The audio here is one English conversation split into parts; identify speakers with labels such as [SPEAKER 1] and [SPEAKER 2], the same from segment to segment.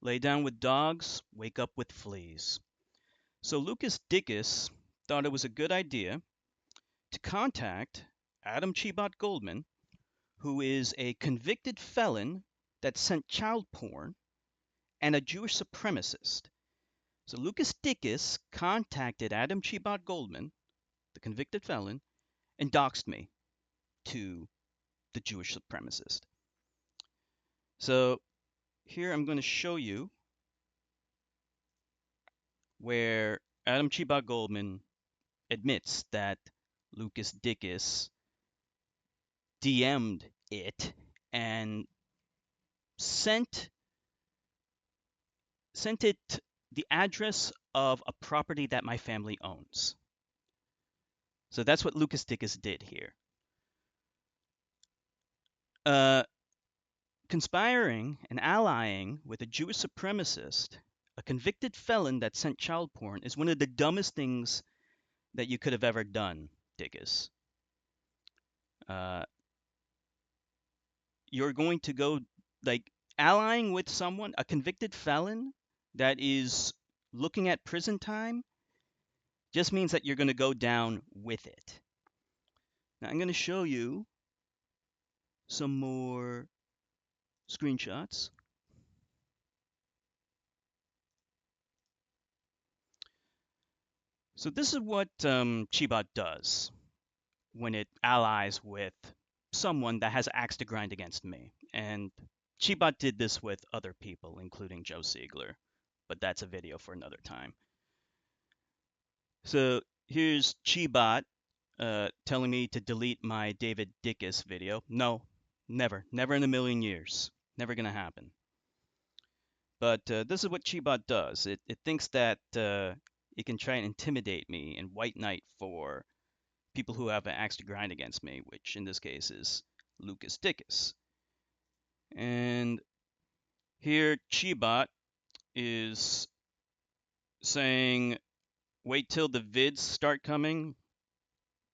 [SPEAKER 1] Lay down with dogs, wake up with fleas. So Lucas Dicus thought it was a good idea to contact Adam Chebot Goldman, who is a convicted felon that sent child porn and a Jewish supremacist. So Lucas Dicus contacted Adam Chebot Goldman, the convicted felon, and doxed me to the Jewish supremacist. So here I'm going to show you where Adam Chebot Goldman admits that Lucas Dicus DM'd it and sent it the address of a property that my family owns. So that's what Lucas Dicus did here. Conspiring and allying with a Jewish supremacist, a convicted felon that sent child porn, is one of the dumbest things that you could have ever done, Dicus. You're going to go, like, allying with someone, a convicted felon that is looking at prison time, just means that you're going to go down with it. Now I'm going to show you some more screenshots. So this is what Chebot does when it allies with someone that has axe to grind against me. And Chebot did this with other people, including Joe Siegler, but that's a video for another time. So here's Chebot telling me to delete my David Dicus video. No, never in a million years. Never gonna happen. But this is what Chebot does. It thinks that it can try and intimidate me and white knight for people who have an axe to grind against me, which in this case is Lucas Dicus. And here Chebot is saying, wait till the vids start coming.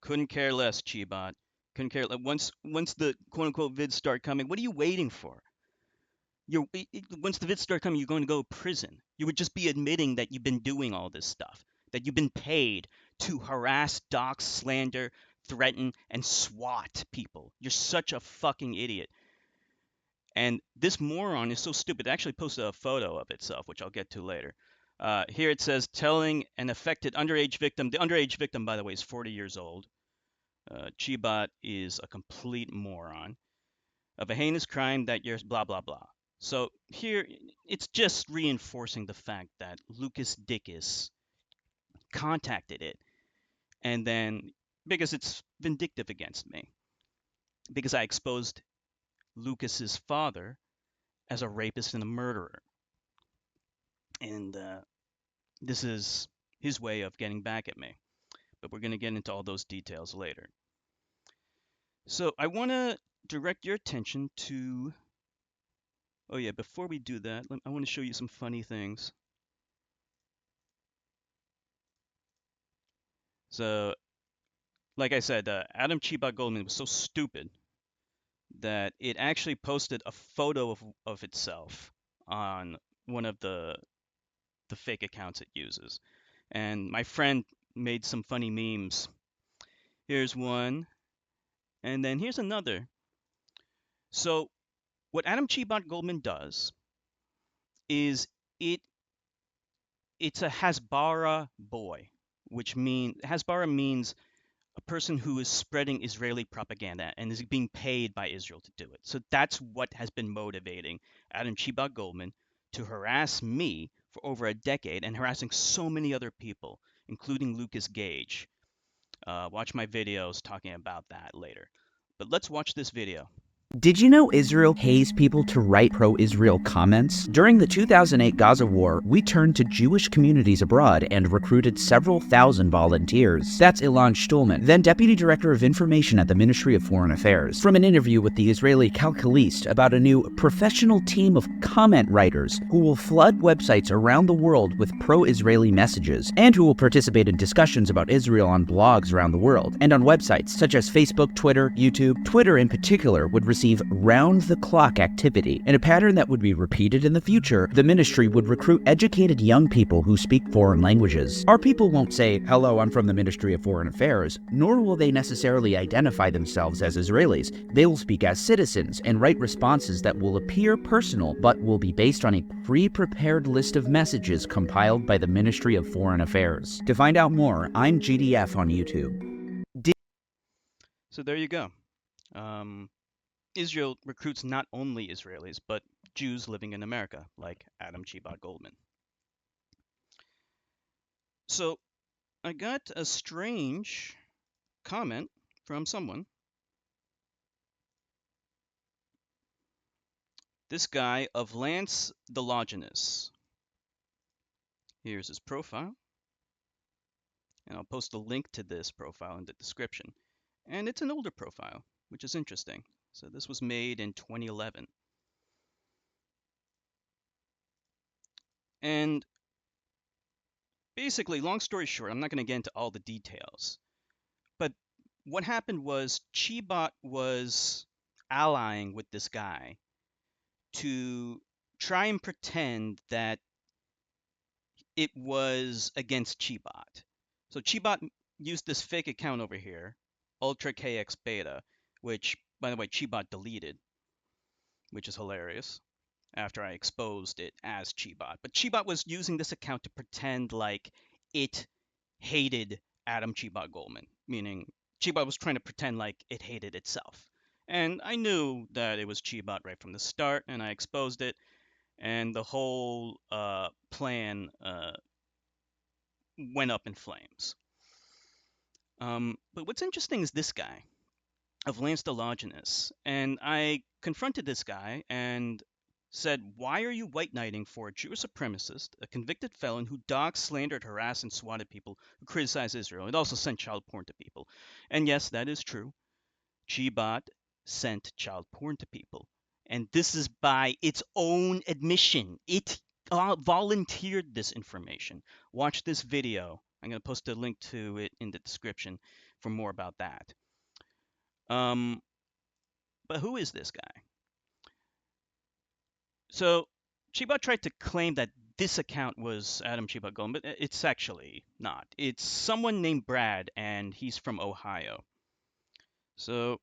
[SPEAKER 1] Couldn't care less, Chebot. Couldn't care. Once the quote-unquote vids start coming, what are you waiting for? Once the vids start coming, you're going to go to prison. You would just be admitting that you've been doing all this stuff, that you've been paid to harass, dox, slander, threaten, and SWAT people. You're such a fucking idiot. And this moron is so stupid. It actually posted a photo of itself, which I'll get to later. Here it says, telling an affected underage victim. The underage victim, by the way, is 40 years old. Chebot is a complete moron. Of a heinous crime that you're blah, blah, blah. So here, it's just reinforcing the fact that Lucas Dicus contacted it. And then, because it's vindictive against me. Because I exposed Lucas's father as a rapist and a murderer. And this is his way of getting back at me. But we're going to get into all those details later. So I want to direct your attention to... Oh yeah, before we do that, I want to show you some funny things. So, like I said, Adam Chebot Goldman was so stupid that it actually posted a photo of itself on one of the fake accounts it uses. And my friend made some funny memes. Here's one, and then here's another. So what Adam Chebot Goldman does is it's a Hasbara boy, which Hasbara means a person who is spreading Israeli propaganda and is being paid by Israel to do it. So that's what has been motivating Adam Chebot Goldman to harass me for over a decade and harassing so many other people, including Lucas Gage. Watch my videos talking about that later. But let's watch this video.
[SPEAKER 2] Did you know Israel pays people to write pro-Israel comments? During the 2008 Gaza war, we turned to Jewish communities abroad and recruited several thousand volunteers. That's Ilan Stulman, then Deputy Director of Information at the Ministry of Foreign Affairs, from an interview with the Israeli Kalkalist about a new professional team of comment writers who will flood websites around the world with pro-Israeli messages, and who will participate in discussions about Israel on blogs around the world, and on websites such as Facebook, Twitter, YouTube. Twitter in particular would receive receive round-the-clock activity. In a pattern that would be repeated in the future, the ministry would recruit educated young people who speak foreign languages. Our people won't say, "Hello, I'm from the Ministry of Foreign Affairs," nor will they necessarily identify themselves as Israelis. They will speak as citizens and write responses that will appear personal, but will be based on a pre-prepared list of messages compiled by the Ministry of Foreign Affairs. To find out more, I'm GDF on YouTube.
[SPEAKER 1] So there you go. Israel recruits not only Israelis, but Jews living in America, like Adam Chebot Goldman. So I got a strange comment from someone. This guy of Lance the Longinus. Here's his profile. And I'll post a link to this profile in the description. And it's an older profile, which is interesting. So this was made in 2011. And basically, long story short, I'm not going to get into all the details. But what happened was Chebot was allying with this guy to try and pretend that it was against Chebot. So Chebot used this fake account over here, Ultra KX Beta, which, by the way, Chebot deleted, which is hilarious, after I exposed it as Chebot. But Chebot was using this account to pretend like it hated Adam Chebot Goldman, meaning Chebot was trying to pretend like it hated itself. And I knew that it was Chebot right from the start, and I exposed it, and the whole plan went up in flames. But what's interesting is this guy of Lance Diogenes, and I confronted this guy and said, "Why are you white knighting for a Jewish supremacist, a convicted felon who dogged, slandered, harassed, and swatted people who criticize Israel and also sent child porn to people?" And yes, that is true. Chebot sent child porn to people, and this is by its own admission. It volunteered this information. Watch this video. I'm going to post a link to it in the description for more about that. But who is this guy? So Chebot tried to claim that this account was Adam Chebot Goldman, but it's actually not. It's someone named Brad, and he's from Ohio. So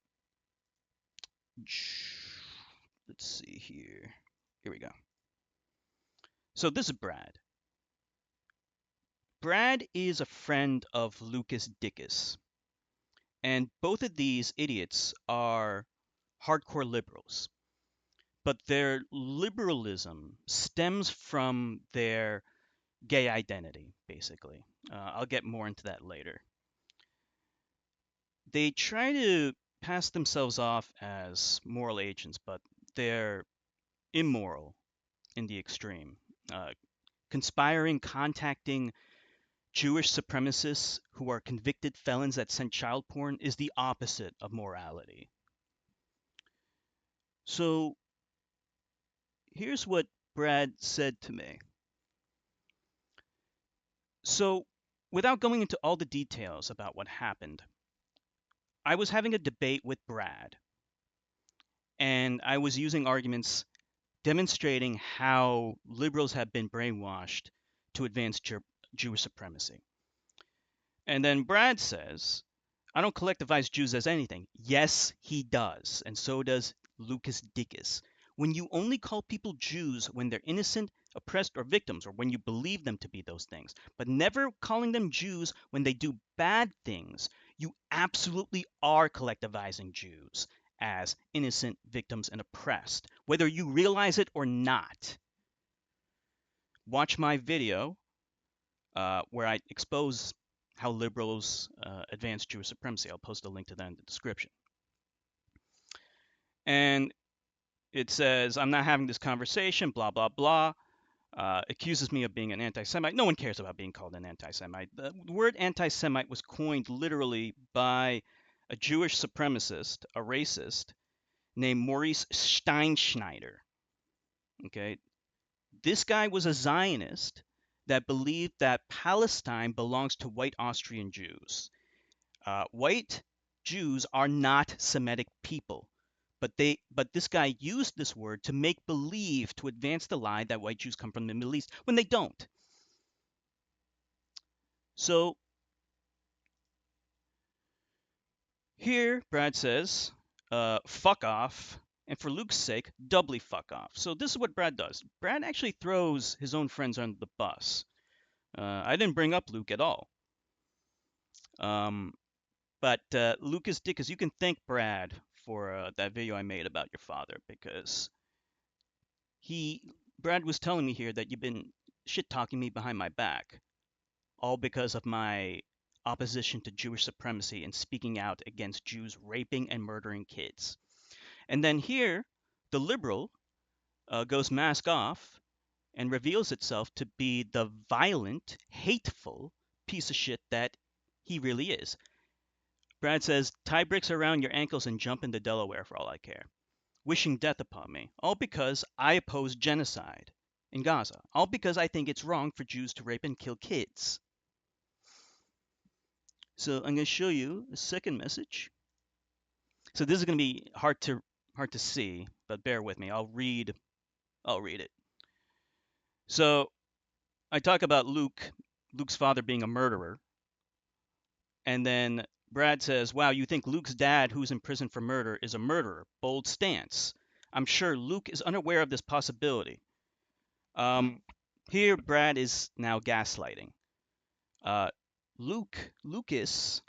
[SPEAKER 1] let's see here. Here we go. So this is Brad. Brad is a friend of Lucas Dicus, and both of these idiots are hardcore liberals. But their liberalism stems from their gay identity, basically. I'll get more into that later. They try to pass themselves off as moral agents, but they're immoral in the extreme. Conspiring, contacting Jewish supremacists who are convicted felons that send child porn is the opposite of morality. So here's what Brad said to me. So, without going into all the details about what happened, I was having a debate with Brad, and I was using arguments demonstrating how liberals have been brainwashed to advance Jewish supremacy. And then Brad says, "I don't collectivize Jews as anything." Yes, he does, and so does Lucas Dicus. When you only call people Jews when they're innocent, oppressed, or victims, or when you believe them to be those things, but never calling them Jews when they do bad things, you absolutely are collectivizing Jews as innocent, victims, and oppressed, whether you realize it or not. Watch my video where I expose how liberals advance Jewish supremacy. I'll post a link to that in the description. And it says, "I'm not having this conversation, blah, blah, blah." Accuses me of being an anti-Semite. No one cares about being called an anti-Semite. The word anti-Semite was coined literally by a Jewish supremacist, a racist, named Maurice Steinschneider. Okay, this guy was a Zionist that believed that Palestine belongs to white Austrian Jews. White Jews are not Semitic people. But this guy used this word to make believe, to advance the lie that white Jews come from the Middle East when they don't. So here Brad says, fuck off, and for Luke's sake, doubly fuck off. So this is what Brad does. Brad actually throws his own friends under the bus. I didn't bring up Luke at all. But Lucas Dicus, you can thank Brad for that video I made about your father, because Brad was telling me here that you've been shit talking me behind my back, all because of my opposition to Jewish supremacy and speaking out against Jews raping and murdering kids. And then here, the liberal goes mask off and reveals itself to be the violent, hateful piece of shit that he really is. Brad says, tie bricks around your ankles and jump into Delaware for all I care. Wishing death upon me, all because I oppose genocide in Gaza, all because I think it's wrong for Jews to rape and kill kids. So I'm going to show you a second message. So this is going to be hard to see, but bear with me. I'll read it. So I talk about Luke's father being a murderer, and then Brad says, wow, you think Luke's dad, who's in prison for murder, is a murderer. Bold stance. I'm sure Luke is unaware of this possibility. Here, Brad is now gaslighting. Lucas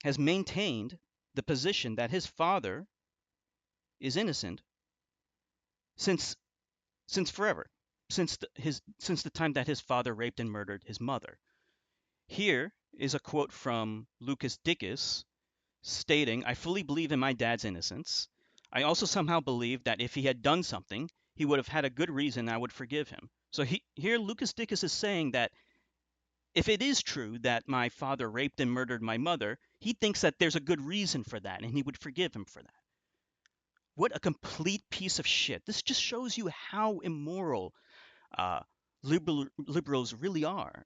[SPEAKER 1] has maintained the position that his father is innocent since forever, since the time that his father raped and murdered his mother. Here is a quote from Lucas Dicus stating, I fully believe in my dad's innocence. I also somehow believe that if he had done something, he would have had a good reason I would forgive him. So here Lucas Dicus is saying that if it is true that my father raped and murdered my mother, he thinks that there's a good reason for that and he would forgive him for that. What a complete piece of shit. This just shows you how immoral liberals really are.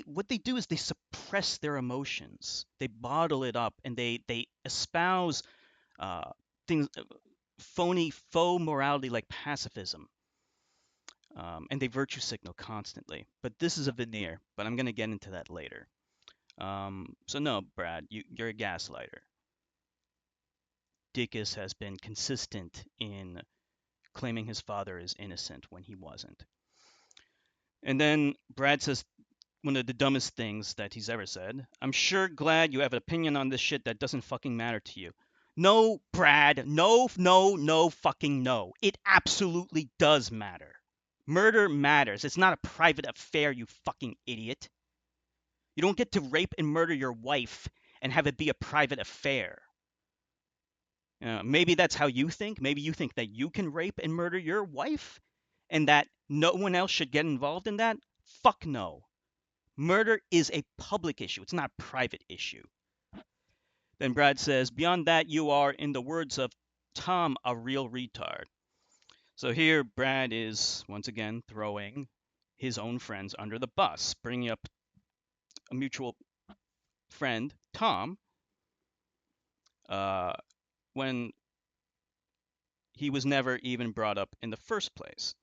[SPEAKER 1] What they do is they suppress their emotions, they bottle it up, and they espouse things, phony faux morality like pacifism, and they virtue signal constantly. But this is a veneer, but I'm going to get into that later. So no, Brad, you're a gaslighter. Dicus has been consistent in claiming his father is innocent when he wasn't. And then Brad says one of the dumbest things that he's ever said. I'm sure glad you have an opinion on this shit that doesn't fucking matter to you. No, Brad, no, fucking no. It absolutely does matter. Murder matters. It's not a private affair, you fucking idiot. You don't get to rape and murder your wife and have it be a private affair. Maybe that's how you think. Maybe you think that you can rape and murder your wife and that no one else should get involved in that. Fuck no. Murder is a public issue. It's not a private issue. Then Brad says, beyond that, you are, in the words of Tom, a real retard. So here Brad is once again throwing his own friends under the bus, bringing up a mutual friend, Tom, when he was never even brought up in the first place.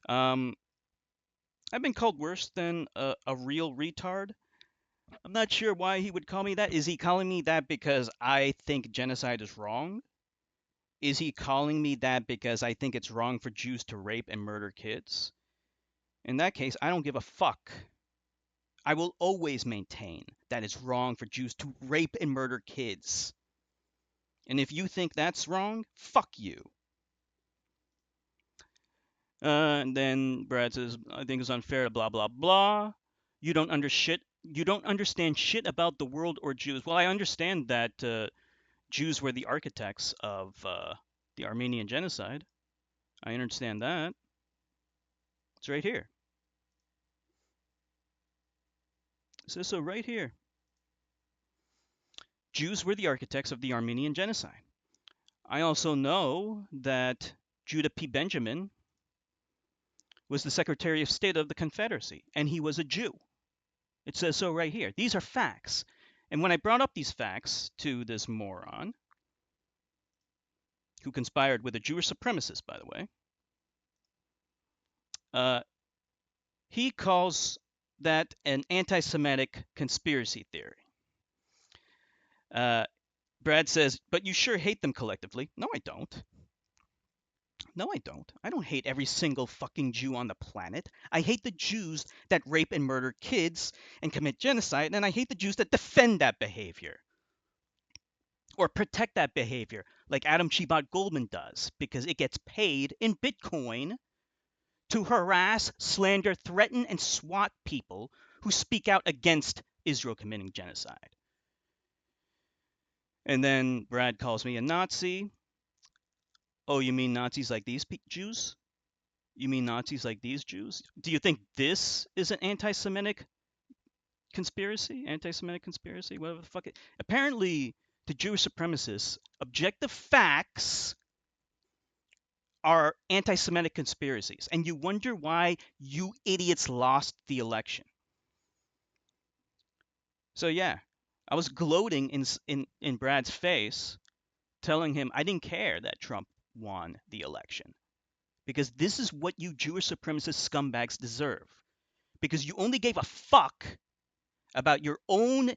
[SPEAKER 1] I've been called worse than a real retard. I'm not sure why he would call me that. Is he calling me that because I think genocide is wrong? Is he calling me that because I think it's wrong for Jews to rape and murder kids? In that case, I don't give a fuck. I will always maintain that it's wrong for Jews to rape and murder kids. And if you think that's wrong, fuck you. And then Brad says, I think it's unfair to blah, blah, blah. You don't understand shit about the world or Jews. Well, I understand that Jews were the architects of the Armenian genocide. I understand that. It's right here. So right here. Jews were the architects of the Armenian genocide. I also know that Judah P. Benjamin was the Secretary of State of the Confederacy, and he was a Jew. It says so right here. These are facts. And when I brought up these facts to this moron, who conspired with a Jewish supremacist, by the way, uh, he calls that an anti-Semitic conspiracy theory. Uh, Brad says, but you sure hate them collectively. No, I don't. No, I don't. I don't hate every single fucking Jew on the planet. I hate the Jews that rape and murder kids and commit genocide, and I hate the Jews that defend that behavior or protect that behavior, like Adam Chebot Goldman does, because it gets paid in Bitcoin to harass, slander, threaten, and swat people who speak out against Israel committing genocide. And then Brad calls me a Nazi. Oh, you mean Nazis like these Jews? You mean Nazis like these Jews? Do you think this is an anti-Semitic conspiracy? Anti-Semitic conspiracy? Whatever the fuck it. Apparently, to Jewish supremacists, objective facts are anti-Semitic conspiracies, and you wonder why you idiots lost the election. So yeah, I was gloating in Brad's face, telling him I didn't care that Trump won the election, because this is what you Jewish supremacist scumbags deserve. Because you only gave a fuck about your own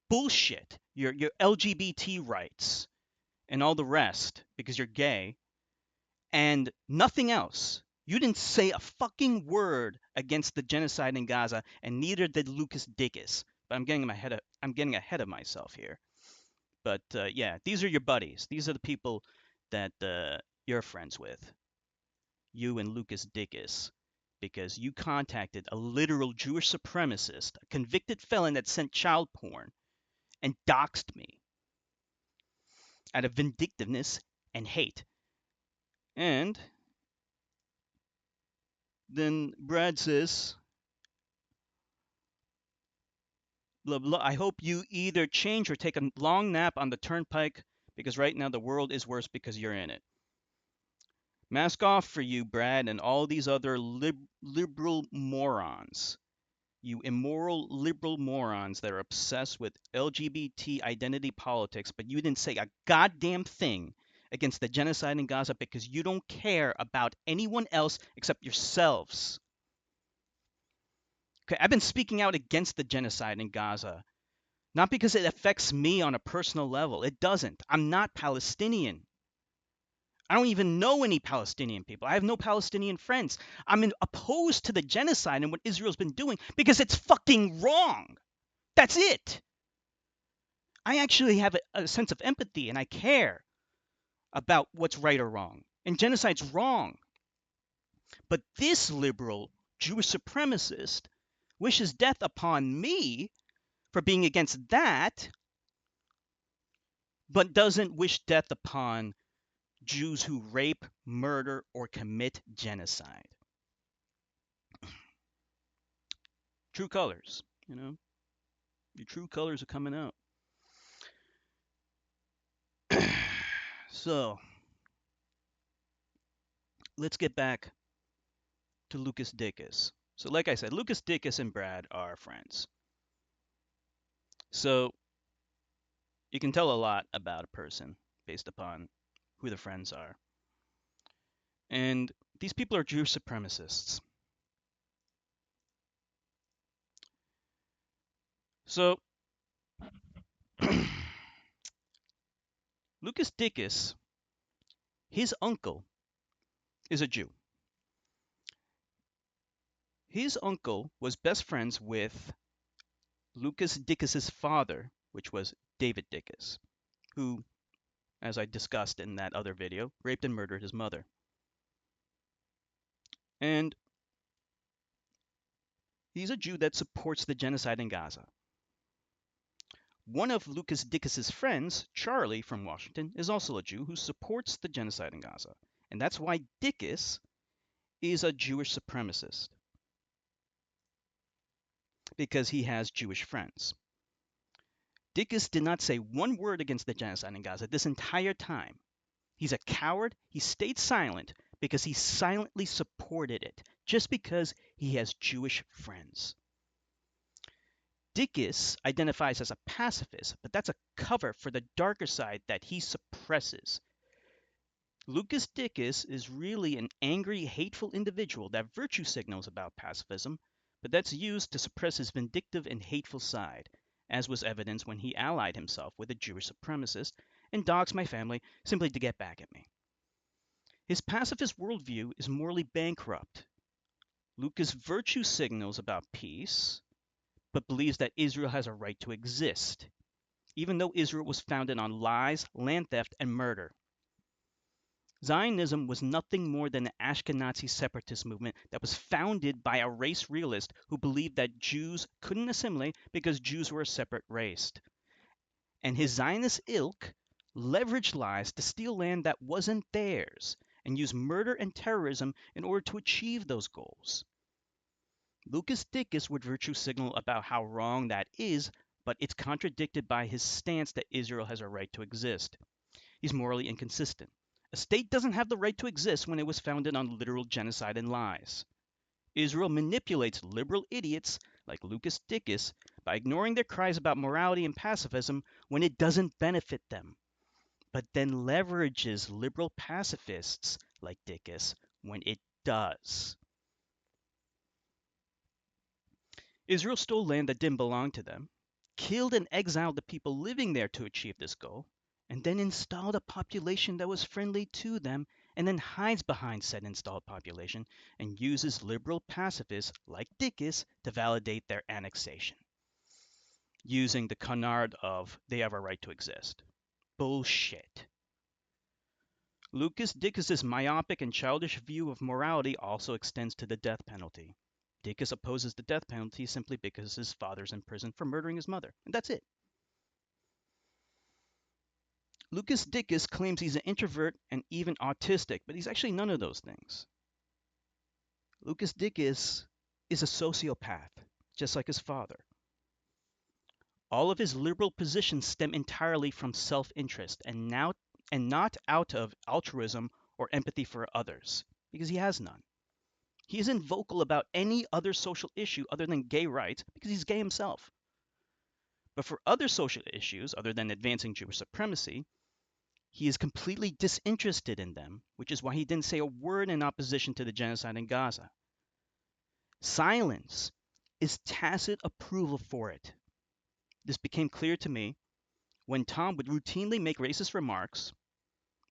[SPEAKER 1] bullshit, your LGBT rights, and all the rest, because you're gay, and nothing else. You didn't say a fucking word against the genocide in Gaza, and neither did Lucas Dicus. But I'm getting ahead of myself here. But yeah, these are your buddies. These are the people that you're friends with. You and Lucas Dicus, because you contacted a literal Jewish supremacist, a convicted felon that sent child porn, and doxed me out of vindictiveness and hate. And then Brad says, blah, blah, I hope you either change or take a long nap on the turnpike, because right now the world is worse because you're in it. Mask off for you, Brad, and all these other liberal morons. You immoral liberal morons that are obsessed with LGBT identity politics, but you didn't say a goddamn thing against the genocide in Gaza because you don't care about anyone else except yourselves. Okay, I've been speaking out against the genocide in Gaza, not because it affects me on a personal level. It doesn't. I'm not Palestinian. I don't even know any Palestinian people. I have no Palestinian friends. I'm opposed to the genocide and what Israel's been doing because it's fucking wrong. That's it. I actually have a sense of empathy and I care about what's right or wrong. And genocide's wrong. But this liberal Jewish supremacist wishes death upon me for being against that, but doesn't wish death upon Jews who rape, murder, or commit genocide. True colors, you know? Your true colors are coming out. So, let's get back to Lucas Dicus. So, like I said, Lucas Dicus and Brad are friends. So, you can tell a lot about a person based upon who the friends are. And these people are Jewish supremacists. So, Lucas Dicus, his uncle, is a Jew. His uncle was best friends with Lucas Dicus's father, which was David Dicus, who, as I discussed in that other video, raped and murdered his mother. And he's a Jew that supports the genocide in Gaza. One of Lucas Dicus's friends, Charlie from Washington, is also a Jew who supports the genocide in Gaza. And that's why Dicus is a Jewish supremacist, because he has Jewish friends. Dicus did not say one word against the genocide in Gaza this entire time. He's a coward. He stayed silent because he silently supported it, just because he has Jewish friends. Dicus identifies as a pacifist, but that's a cover for the darker side that he suppresses. Lucas Dicus is really an angry, hateful individual that virtue signals about pacifism, but that's used to suppress his vindictive and hateful side, as was evidenced when he allied himself with a Jewish supremacist and doxed my family simply to get back at me. His pacifist worldview is morally bankrupt. Lucas virtue signals about peace, but believes that Israel has a right to exist, even though Israel was founded on lies, land theft, and murder. Zionism was nothing more than an Ashkenazi separatist movement that was founded by a race realist who believed that Jews couldn't assimilate because Jews were a separate race. And his Zionist ilk leveraged lies to steal land that wasn't theirs and use murder and terrorism in order to achieve those goals. Lucas Dicus would virtue signal about how wrong that is, but it's contradicted by his stance that Israel has a right to exist. He's morally inconsistent. A state doesn't have the right to exist when it was founded on literal genocide and lies. Israel manipulates liberal idiots like Lucas Dicus by ignoring their cries about morality and pacifism when it doesn't benefit them, but then leverages liberal pacifists like Dicus when it does. Israel stole land that didn't belong to them, killed and exiled the people living there to achieve this goal, and then installed a population that was friendly to them, and then hides behind said installed population and uses liberal pacifists like Dicus to validate their annexation, using the canard of they have a right to exist. Bullshit. Lucas Dickus's myopic and childish view of morality also extends to the death penalty. Dicus opposes the death penalty simply because his father's in prison for murdering his mother, and that's it. Lucas Dicus claims he's an introvert and even autistic, but he's actually none of those things. Lucas Dicus is a sociopath, just like his father. All of his liberal positions stem entirely from self-interest and not out of altruism or empathy for others, because he has none. He isn't vocal about any other social issue other than gay rights because he's gay himself. But for other social issues other than advancing Jewish supremacy, he is completely disinterested in them, which is why he didn't say a word in opposition to the genocide in Gaza. Silence is tacit approval for it. This became clear to me when Tom would routinely make racist remarks,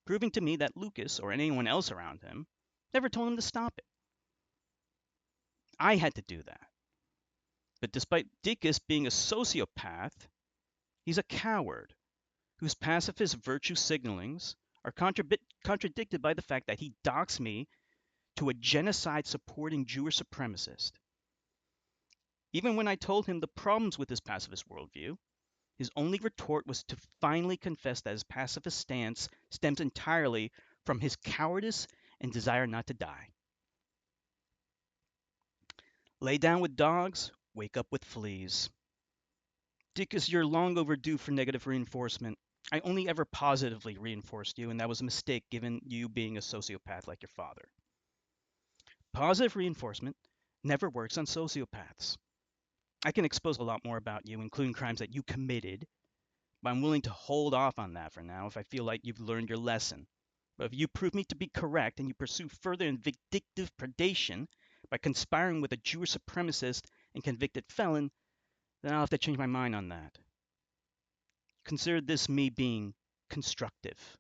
[SPEAKER 1] proving to me that Lucas or anyone else around him never told him to stop it. I had to do that. But despite Dicus being a sociopath, he's a coward whose pacifist virtue signalings are contradicted by the fact that he doxed me to a genocide-supporting Jewish supremacist. Even when I told him the problems with his pacifist worldview, his only retort was to finally confess that his pacifist stance stems entirely from his cowardice and desire not to die. Lay down with dogs, wake up with fleas. Dicus, you're long overdue for negative reinforcement. I only ever positively reinforced you, and that was a mistake given you being a sociopath like your father. Positive reinforcement never works on sociopaths. I can expose a lot more about you, including crimes that you committed, but I'm willing to hold off on that for now if I feel like you've learned your lesson. But if you prove me to be correct and you pursue further vindictive predation by conspiring with a Jewish supremacist and convicted felon, then I'll have to change my mind on that. Consider this me being constructive.